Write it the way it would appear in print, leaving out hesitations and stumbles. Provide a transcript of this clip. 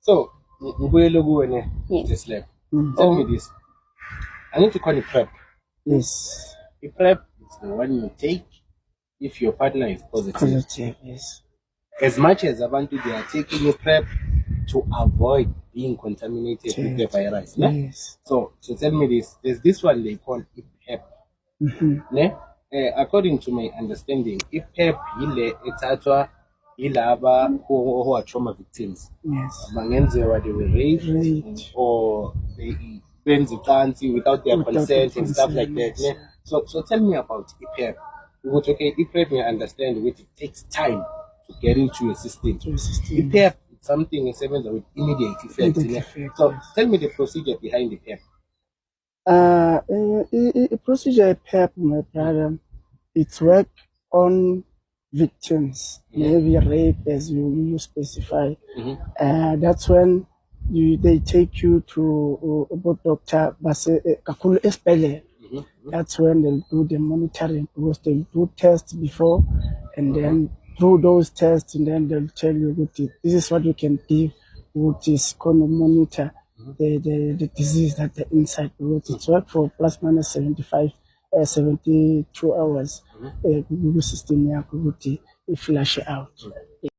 So, this lab. Tell me this. I need to call it PrEP. Yes. The PrEP is the one you take if your partner is positive. Yes. As much as Abantu, they are taking a PrEP to avoid being contaminated with the virus. Yes. So tell me this. There's this one they call PrEP. According to my understanding, PrEP who are trauma victims. Yes. They were raped or they without their consent and stuff like that. Yes. So tell me about PrEP. PrEP, I understand it takes time to get into your system. PrEP is something with immediate effect. So tell me the procedure behind the PrEP. Procedure PrEP, my brother, it's work on victims, maybe rape, as you specify. That's when they take you to doctor, that's when they'll do the monitoring, because they'll do tests before, and then through those tests, and then they'll tell you, this is what you can give, which is going to monitor the disease that the inside, because it's work for plus minus 72 hours. Google system, it flash out.